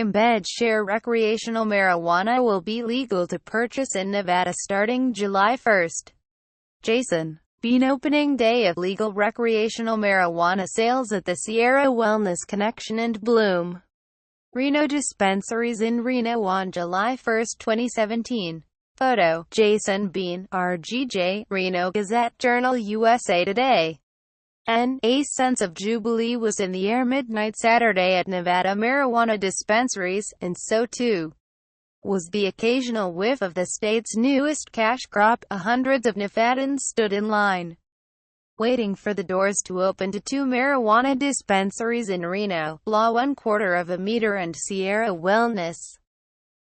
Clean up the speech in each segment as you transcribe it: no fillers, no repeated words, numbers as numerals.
Embed share recreational marijuana will be legal to purchase in Nevada starting July 1st. Jason Bean opening day of legal recreational marijuana sales at the Sierra Wellness Connection and Bloom Reno dispensaries in Reno on July 1, 2017. Photo, Jason Bean, RGJ, Reno Gazette-Journal USA Today. A sense of jubilee was in the air midnight Saturday at Nevada marijuana dispensaries, and so too was the occasional whiff of the state's newest cash crop. Hundreds of Nevadans stood in line, waiting for the doors to open to two marijuana dispensaries in Reno, La 1/4 of a meter and Sierra Wellness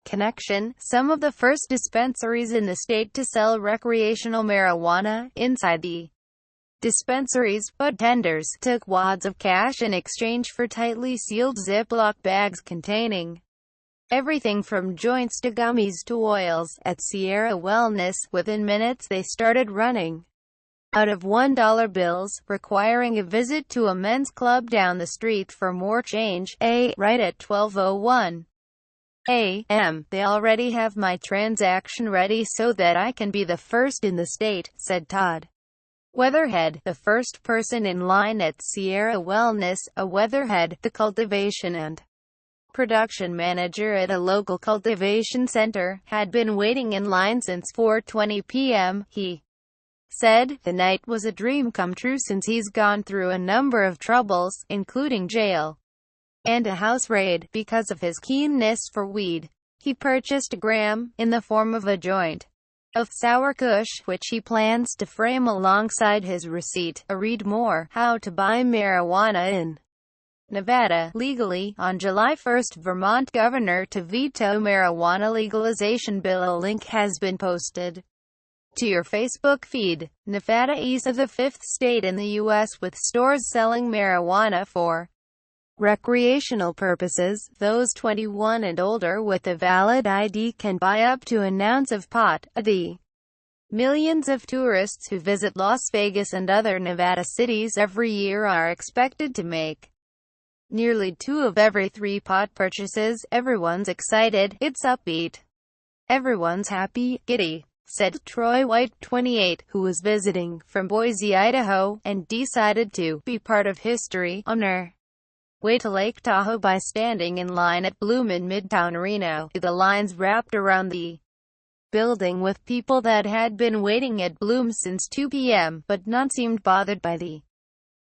Connection, some of the first dispensaries in the state to sell recreational marijuana. Inside the dispensaries, bud tenders took wads of cash in exchange for tightly sealed Ziploc bags containing everything from joints to gummies to oils. At Sierra Wellness, within minutes they started running out of $1 bills, requiring a visit to a men's club down the street for more change. Right at 12:01 a.m. "They already have my transaction ready so that I can be the first in the state," said Todd Weatherhead, the first person in line at Sierra Wellness. A Weatherhead, the cultivation and production manager at a local cultivation center, had been waiting in line since 4:20 p.m. He said, "The night was a dream come true since he's gone through a number of troubles, including jail and a house raid, because of his keenness for weed." He purchased a gram, in the form of a joint, of sour kush, which he plans to frame alongside his receipt. Read more, How to Buy Marijuana in Nevada legally. On July 1st, Vermont governor to veto marijuana legalization bill. A link has been posted to your Facebook feed. Nevada is the fifth state in the U.S. with stores selling marijuana for recreational purposes. Those 21 and older with a valid ID can buy up to an ounce of pot. The millions of tourists who visit Las Vegas and other Nevada cities every year are expected to make nearly 2 of every 3 pot purchases. Everyone's excited, it's upbeat, everyone's happy, giddy, said Troy White, 28, who was visiting from Boise, Idaho, and decided to be part of history on her way to Lake Tahoe by standing in line at Bloom in Midtown Reno. The lines wrapped around the building with people that had been waiting at Bloom since 2 p.m., but none seemed bothered by the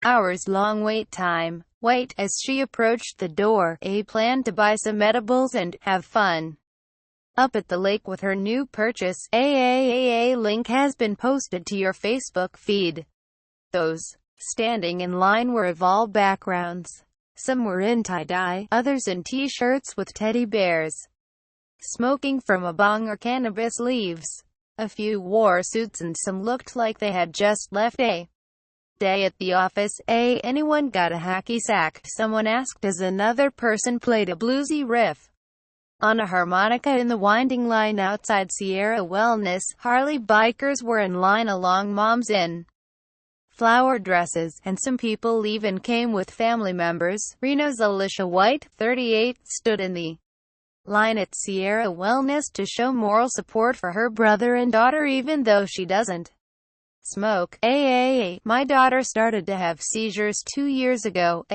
hours-long wait time. White, as she approached the door, planned to buy some edibles and have fun up at the lake with her new purchase. Link has been posted to your Facebook feed. Those standing in line were of all backgrounds. Some were in tie-dye, others in t-shirts with teddy bears, smoking from a bong or cannabis leaves. A few wore suits and some looked like they had just left a day at the office. Anyone got a hacky sack? Someone asked as another person played a bluesy riff on a harmonica in the winding line outside Sierra Wellness. Harley bikers were in line along moms in flower dresses, and some people even came with family members. Reno's Alicia White, 38, stood in the line at Sierra Wellness to show moral support for her brother and daughter even though she doesn't smoke. My daughter started to have seizures 2 years ago,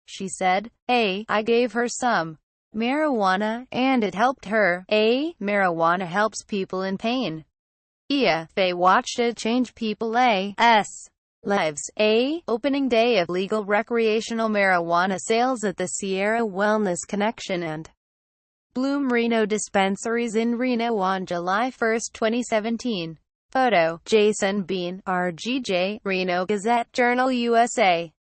she said. I gave her some marijuana, and it helped her. Marijuana helps people in pain. They watched it change people's lives. Opening day of legal recreational marijuana sales at the Sierra Wellness Connection and Bloom Reno dispensaries in Reno on July 1, 2017. Photo, Jason Bean, RGJ, Reno Gazette-Journal USA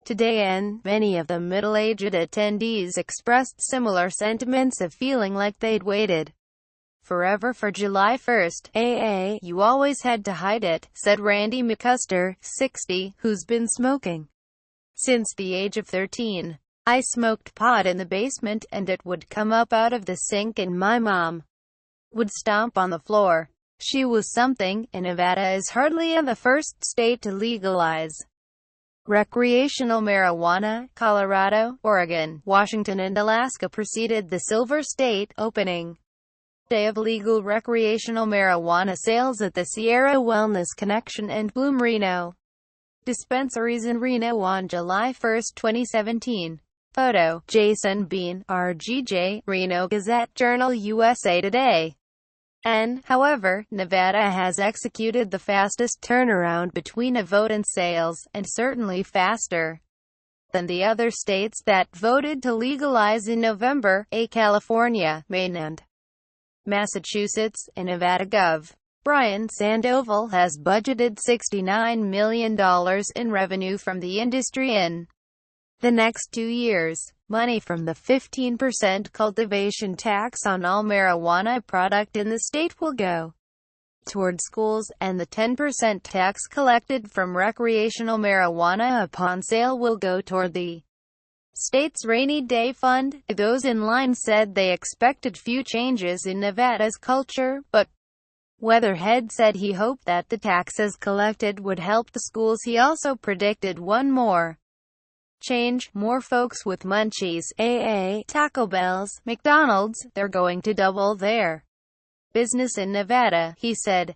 Today. Many of the middle-aged attendees expressed similar sentiments of feeling like they'd waited forever for July 1st. You always had to hide it, said Randy McCuster, 60, who's been smoking since the age of 13. I smoked pot in the basement and it would come up out of the sink and my mom would stomp on the floor. She was something, and Nevada is hardly the first state to legalize Recreational marijuana. Colorado, Oregon, Washington and Alaska preceded the Silver State opening day of legal recreational marijuana sales at the Sierra Wellness Connection and Bloom Reno dispensaries in Reno on July 1, 2017. Photo: Jason Bean, RGJ, Reno Gazette-Journal USA Today. However, Nevada has executed the fastest turnaround between a vote and sales, and certainly faster than the other states that voted to legalize in November, California, Maine and Massachusetts. And Nevada Gov. Brian Sandoval has budgeted $69 million in revenue from the industry in the next 2 years. Money from the 15% cultivation tax on all marijuana product in the state will go toward schools, and the 10% tax collected from recreational marijuana upon sale will go toward the state's rainy day fund. Those in line said they expected few changes in Nevada's culture, but Weatherhead said he hoped that the taxes collected would help the schools. He also predicted one more change: more folks with munchies, Taco Bells, McDonald's. They're going to double their business in Nevada, he said.